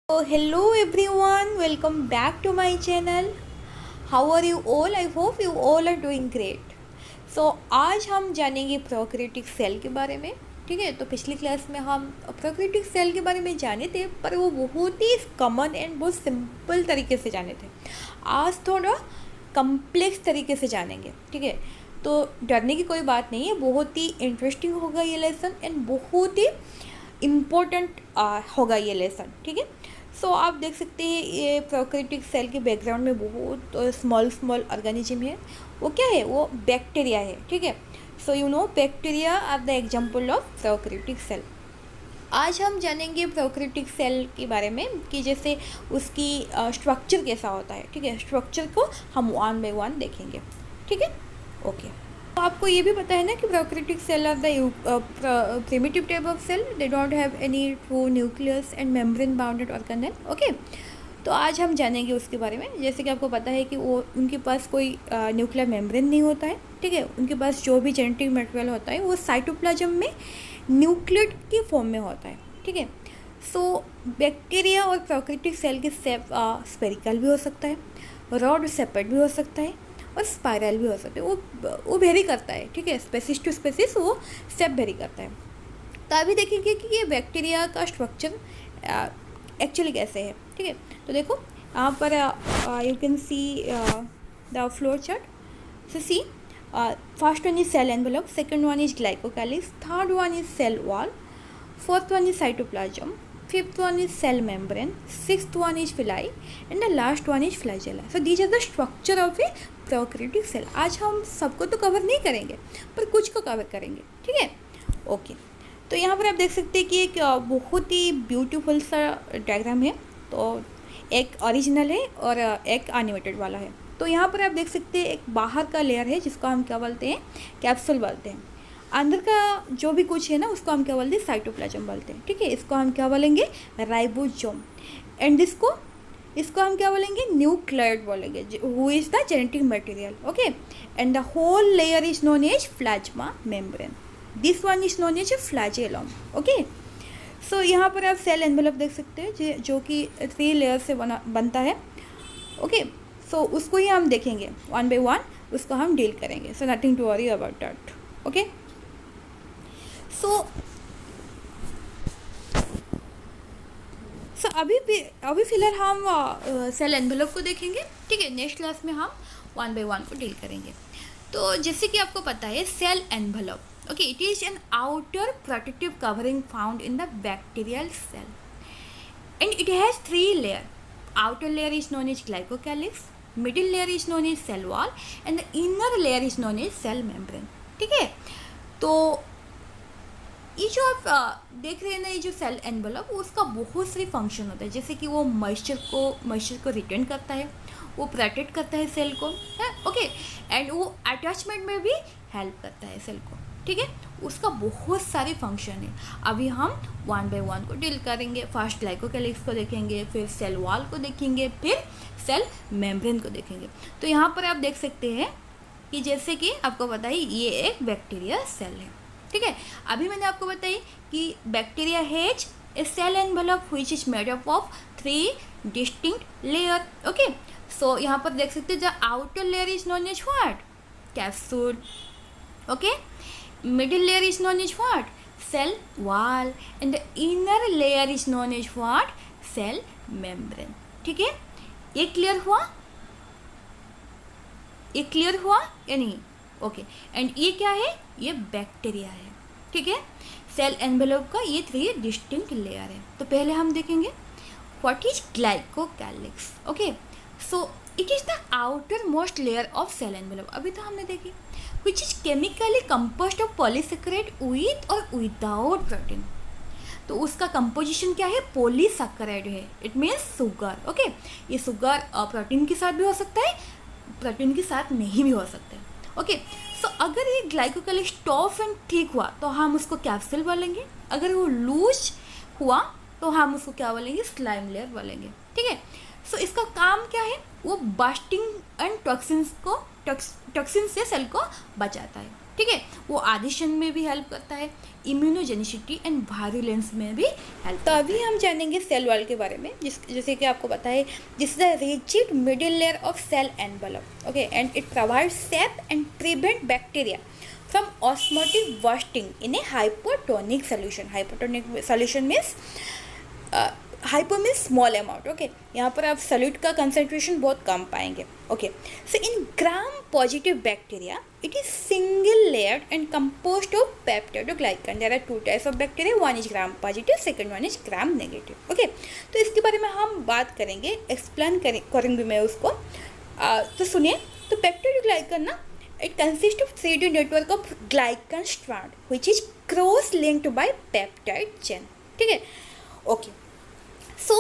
So hello everyone, welcome back to my channel. How are you all? I hope you all are doing great. So आज हम जानेंगे prokaryotic cell के बारे में. ठीक है, तो पिछली क्लास में हम प्रोकैरियोटिक सेल के बारे में जाने थे, पर वो बहुत ही कॉमन एंड बहुत सिंपल तरीके से जाने थे. आज थोड़ा कम्प्लेक्स तरीके से जानेंगे. ठीक है, तो डरने की कोई बात नहीं है, बहुत ही इंटरेस्टिंग होगा ये लेसन एंड बहुत ही इम्पोर्टेंट होगा ये लेसन. ठीक है, सो आप देख सकते हैं ये प्रोकैरियोटिक सेल के बैकग्राउंड में बहुत स्मॉल ऑर्गेनिज्म है. वो क्या है? वो बैक्टीरिया है. ठीक है, so you know bacteria are the example of prokaryotic cell. आज हम जानेंगे प्रोकैरियोटिक सेल के बारे में कि जैसे उसकी स्ट्रक्चर कैसा होता है. ठीक है, स्ट्रक्चर को हम वन बाय वन देखेंगे. ठीक है, ओके. तो आपको ये भी पता है ना कि prokaryotic cell are the primitive type of cell. They don't have any true nucleus and membrane bounded organelle. Okay, तो आज हम जानेंगे उसके बारे में. जैसे कि आपको पता है कि वो उनके पास कोई न्यूक्लियर मेम्ब्रेन नहीं होता है. ठीक है, उनके पास जो भी जेनेटिक मटेरियल होता है वो साइटोप्लाज्म में न्यूक्लियड की फॉर्म में होता है. ठीक है, सो बैक्टीरिया और प्रोकैरियोटिक सेल के सेप स्फेरिकल भी हो सकता है, रॉड सेपेट भी हो सकता है और स्पाइरल भी हो सकते हैं. वो वेरी करता है. ठीक है, स्पेसिस टू स्पेसिस वो सेप वेरी करता है. तो अभी देखेंगे कि ये बैक्टीरिया का स्ट्रक्चर एक्चुअली कैसे है. ठीक है, तो देखो यहाँ पर you can see the flow chart. So see, first one is cell envelope, second one is glycocalyx, third one is cell wall, fourth one is cytoplasm, fifth one is cell membrane, sixth one is villi, and the last one is flagella. So these are the structure of a prokaryotic cell. आज हम सबको तो cover नहीं करेंगे, पर कुछ को cover करेंगे. ठीक है, ओके. तो यहाँ पर आप देख सकते हैं कि एक बहुत ही ब्यूटीफुल सा डायग्राम है. तो एक ओरिजिनल है और एक एनिमेटेड वाला है. तो यहाँ पर आप देख सकते हैं एक बाहर का लेयर है जिसको हम क्या बोलते हैं? कैप्सूल बोलते हैं. अंदर का जो भी कुछ है ना उसको हम क्या बोलते हैं? साइटोप्लाज्म बोलते हैं. ठीक है, इसको हम क्या बोलेंगे? राइबोसोम. एंड इसको हम क्या बोलेंगे? न्यूक्लियड बोलेंगे, who is the genetic material. Okay, and the whole layer is known as plasma membrane. This one is known as flagellum. Okay, so यहाँ पर आप सेल एनवेलप देख सकते हैं जो कि 3 लेयर से बनता है. ओके, सो उसको ही हम देखेंगे वन बाय वन, उसको हम डील करेंगे. So nothing to worry about that. Okay, so अभी फिलहाल हम सेल एनवेलप को देखेंगे. ठीक है, नेक्स्ट क्लास में हम वन बाय वन को डील करेंगे. तो जैसे कि आपको पता है cell envelope, okay, it is an outer protective covering found in the bacterial cell and it has 3 layer. Outer layer is known as glycocalyx, middle layer is known as cell wall and the inner layer is known as cell membrane. ठीक है, तो ये जो आप देख रहे हैं ना, ये जो सेल एनवेलप, उसका बहुत सारी फंक्शन होता है. जैसे कि वो मॉइस्चर को रिटेन करता है, वो प्रोटेक्ट करता है सेल को है. ओके, एंड वो अटैचमेंट में भी हेल्प करता है सेल को. ठीक है, उसका बहुत सारे फंक्शन है. अभी हम वन बाय वन को डील करेंगे. फर्स्ट ग्लाइकोकैलिक्स को देखेंगे, फिर सेल वॉल को देखेंगे, फिर सेल मेम्ब्रेन को देखेंगे. तो यहाँ पर आप देख सकते हैं कि जैसे कि आपको पता है ये एक बैक्टीरिया सेल है. ठीक है, अभी मैंने आपको बताई कि bacteria has a cell envelope which is made up of 3 distinct layer. Okay, so यहाँ पर देख सकते हैं the outer layer is known as what? Capsule. Okay, middle layer is known as what? Cell wall, and the inner layer is known as what? Cell membrane. ठीक है, ये clear हुआ? ये क्लियर हुआ या नहीं? ओके, एंड ये क्या है? ये बैक्टीरिया है. ठीक है, सेल एनवेलप का ये 3 डिस्टिंक्ट लेयर है. तो पहले हम देखेंगे what is glycocalyx. Okay, so it is the outer most layer of cell envelope. अभी तो हमने देखी which is chemically composed of polysaccharide with or without protein. तो उसका कंपोजिशन क्या है? पॉलीसैकेराइड है. It means sugar. ओके, ये शुगर प्रोटीन के साथ भी हो सकता है, प्रोटीन के साथ नहीं भी हो सकता है. ओके, सो अगर ये ग्लाइकोकैलिक्स टफ एंड थिक हुआ तो हम उसको कैप्सूल बोलेंगे. अगर वो लूज हुआ तो हम उसको क्या बोलेंगे? स्लाइम लेयर बोलेंगे. ठीक है, सो इसका काम क्या है? वो बास्टिंग एंड टॉक्सिन से सेल को बचाता है. ठीक है, वो एडिशन में भी हेल्प करता है, इम्यूनोजेनिसिटी एंड वायरुलेंस में भी हेल्प। तो अभी हम जानेंगे सेल वॉल के बारे में, जैसे कि आपको पता है this is the rigid middle layer of cell envelope, okay, and it provide safe and prevent bacteria from osmotic bursting in a hypotonic solution. Hypotonic solution means hypo means small amount, okay, यहाँ पर आप solute का concentration बहुत कम पाएंगे, okay. So in gram positive bacteria it is single layered and composed of peptidoglycan. There are two types of bacteria, one is gram positive, second one is gram negative, okay. तो इसके बारे में हम बात करेंगे, एक्सप्लेन करेंगे मैं उसको, तो सुनिए। तो पेप्टाइडोग्लाइकन ना, it consists of 3D network of glycan strand which is cross linked by peptide chain, ठीक है, okay. So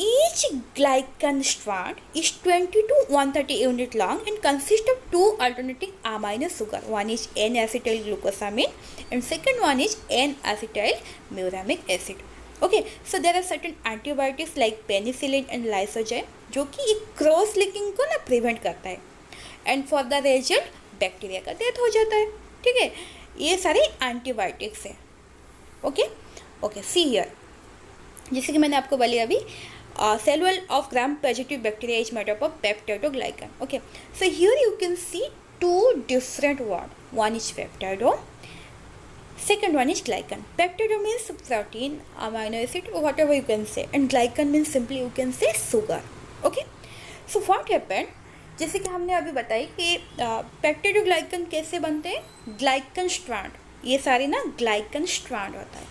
each glycan strand is 20 to 130 unit long and consists of two alternating amino sugar. One is N-acetyl glucosamine and second one is N-acetyl muramic acid. Okay, so there are certain antibiotics like penicillin and lysozyme जो कि एक cross linking को ना prevent करता है, and for the result bacteria का death हो जाता है, ठीक है। ये सारे एंटीबायोटिक्स हैं, ओके ओके। सी हियर, जैसे कि मैंने आपको बोली अभी, cell wall of gram positive bacteria is made up of peptidoglycan, okay. So here you can see two different word, one is peptido, second one is glycan. Peptide means protein, amino acid, or whatever you can say, and glycan means simply you can say sugar, okay. So what happened, जैसे कि हमने अभी बताई कि peptidoglycan कैसे बनते हैं, glycan strand, ये सारे ना ग्लाइकन स्ट्रैंड होता है,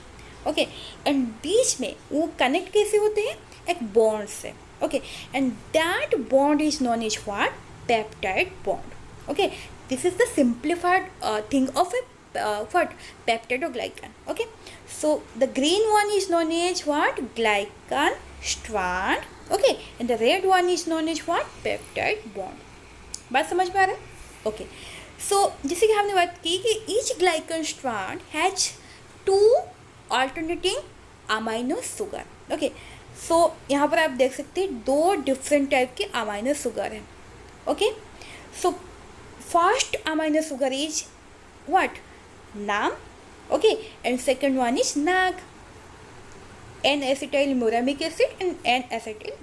ओके, एंड बीच में वो कनेक्ट कैसे होते हैं, एक बॉन्ड से, okay, and that bond is known as what, peptide bond, okay. This is the simplified thing of a what, peptidoglycan, okay. So the green one is known as what, glycan strand, okay, and the red one is known as what, peptide bond. बात समझ में आ रहा है, okay. सो जैसे कि हमने बात की कि each glycan strand has two alternating amino sugar, okay. सो यहाँ पर आप देख सकते हैं दो डिफरेंट टाइप के अमाइनो शुगर हैं, okay. So first amino sugar is what, NAM, okay, and second one is NAG, N-acetyl muramic acid and N-acetyl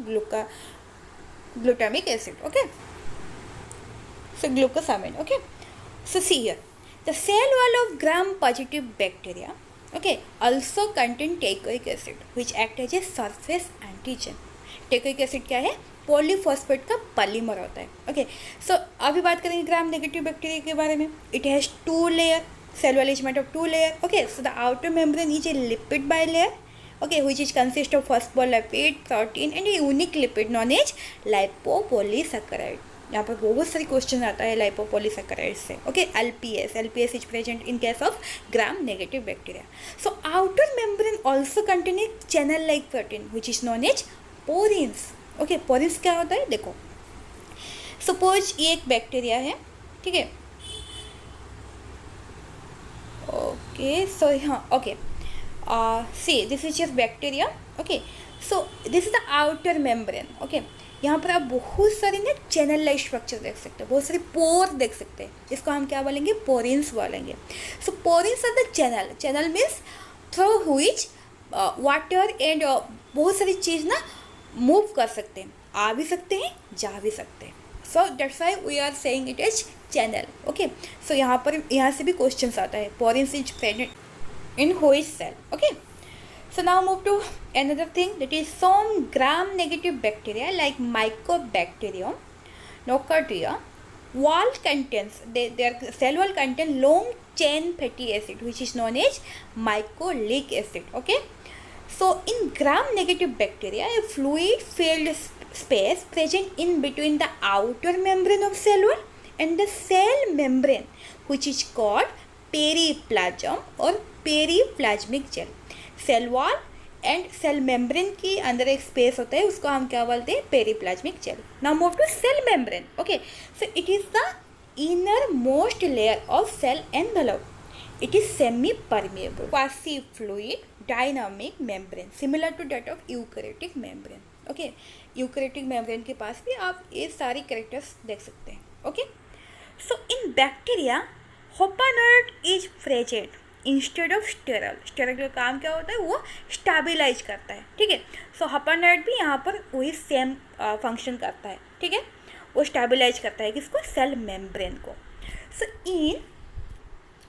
glutamic acid, okay. So glucosamine, okay. So see here, the cell wall of gram positive bacteria, okay, also contain teichoic acid which act as a surface antigen. teichoic acid क्या है, polyphosphate का polymer होता है, okay. So अभी बात करेंगे ग्राम negative bacteria के बारे में। It has two layer, cell wall is made of two layer, okay. So the outer membrane is a lipid bilayer, okay, which is consist of phospholipid, protein and a unique lipid known as lipopolysaccharide. यहाँ पर बहुत सारी question आता है lipopolysaccharide से, okay. LPS is present in case of gram negative bacteria. So outer membrane also contain a channel like protein which is known as porins, okay. porins क्या होता है, देखो, सपोज ये एक बैक्टीरिया है, ठीक है, ओके। सो हाँ, okay, see this is just bacteria, okay. So this is the outer membrane, okay. यहाँ पर आप बहुत सारी ना चैनल लाइक स्ट्रक्चर देख सकते हैं, बहुत सारी पोर देख सकते हैं, जिसको हम क्या बोलेंगे, पोरिन्स बोलेंगे। So porins are the channel means through which water and बहुत सारी चीज़ ना मूव कर सकते हैं, आ भी सकते हैं, जा भी सकते हैं। So that's why we are saying it is channel, okay. So यहाँ से भी क्वेश्चन आता है, porins is present in which cell, okay. So now move to another thing, that is some gram negative bacteria like Mycobacterium, Nocardia wall contains, their cell wall contain long chain fatty acid which is known as mycolic acid, okay. So in gram negative bacteria, a fluid filled space present in between the outer membrane of cell wall and the cell membrane which is called periplasm और periplasmic gel. Cell wall and cell membrane की अंदर एक space होता है, उसको हम क्या बोलते हैं, periplasmic gel. Now move to cell membrane, okay. So it is the inner most layer of cell envelope, it is semi permeable quasi fluid dynamic membrane similar to that of eukaryotic membrane, okay. Eukaryotic membrane के पास भी आप ये सारी characters देख सकते हैं, okay. So in bacteria hopanoid is present instead of sterol. Sterol का काम क्या होता है, वो स्टेबलाइज करता है, ठीक है। सो होपानट भी यहाँ पर वही सेम फंक्शन करता है, ठीक है। वो स्टेबलाइज करता है किसको, सेल मेम्ब्रेन को। सो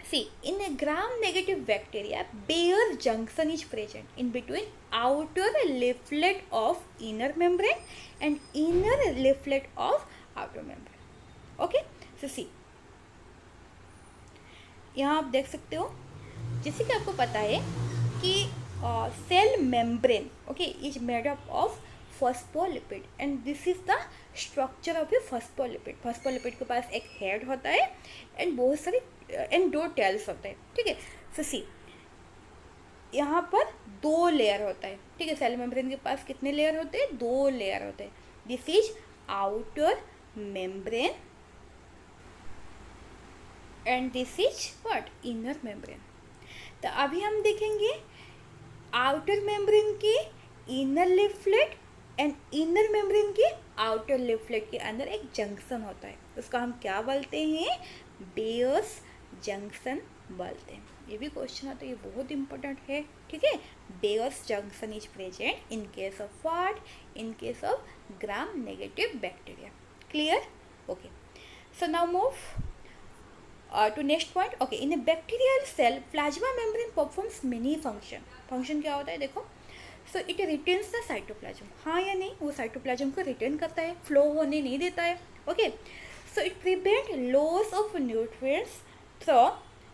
in a gram-negative bacteria, Bayer junction is present in between outer leaflet of inner membrane and inner leaflet of outer membrane. Okay, so see, यहाँ आप देख सकते हो, जैसे कि आपको पता है कि cell membrane okay is made up of phospholipid and this is the structure of a phospholipid. Phospholipid के पास एक हेड होता है एंड बहुत सारी एंड 2 टेल्स होते हैं, ठीक है। सो सी, यहाँ पर 2 लेयर होता है, ठीक है। सेल मेम्ब्रेन के पास कितने लेयर होते हैं, 2 लेयर होते हैं। This is outer membrane and this is what, inner membrane. तो अभी हम देखेंगे आउटर मेम्ब्रेन के inner leaflet and inner membrane के आउटर लिफलेट के अंदर एक जंक्शन होता है, उसका हम क्या बोलते हैं, बेयर्स जंक्शन बोलते हैं। ये भी क्वेश्चन आता है, ये बहुत इंपॉर्टेंट है, ठीक है। Bayer's junction is present in case of what, in case of gram negative bacteria. Clear, okay. So now move to next point. Okay, in a bacterial cell plasma membrane performs many function क्या होता है देखो। so it retains the cytoplasm, हाँ या नहीं, वो cytoplasm को retain करता है, फ्लो होने नहीं देता है, okay. so it prevent loss of nutrients through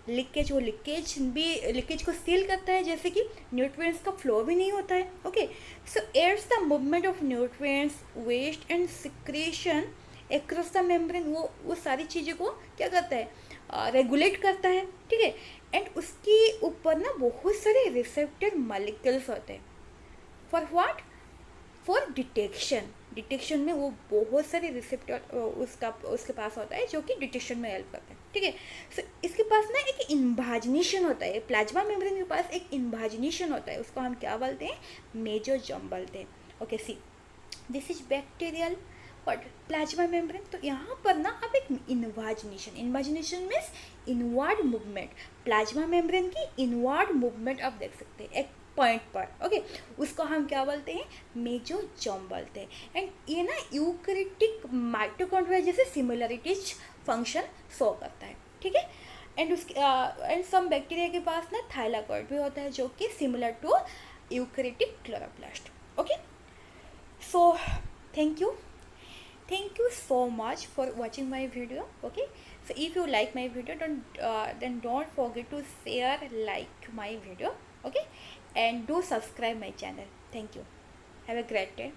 leakage, वो लीकेज को सील करता है, जैसे कि न्यूट्रिएंट्स का फ्लो भी नहीं होता है, okay. so aids the movement of nutrients, waste and secretion across the membrane, वो सारी चीज़ों को क्या करता है, रेगुलेट करता है, ठीक है। एंड उसके ऊपर ना बहुत सारे रिसेप्टर मॉलिक्यूल्स होते हैं फॉर व्हाट, फॉर डिटेक्शन में वो बहुत सारे रिसेप्टर उसके पास होता है जो कि डिटेक्शन में हेल्प करता है, ठीक है। सो इसके पास ना एक इन्वाजिनेशन होता है, प्लाज्मा मेम्ब्रेन के पास एक इन्वाजिनेशन होता है, उसको हम क्या बोलते हैं, मेसोजोम बोलते हैं, okay. See, this is bacterial but plasma membrane. तो यहाँ पर ना आप एक invagination means inward movement, plasma membrane की इनवर्ड मूवमेंट आप देख सकते हैं एक पॉइंट पर, ओके। उसको हम क्या बोलते हैं, मेसोजोम बोलते हैं। एंड ये ना यूकैरियोटिक माइटोकॉन्ड्रिया जैसे सिमिलरिटीज फंक्शन शो करता है, ठीक है। एंड उसके एंड सम बैक्टीरिया के पास ना थाइलाकॉइड भी होता है जो कि similar to eukaryotic chloroplast, okay. So thank you so much for watching my video, okay. So if you like my video, then don't forget to share, like my video, okay, and do subscribe my channel. Thank you, have a great day.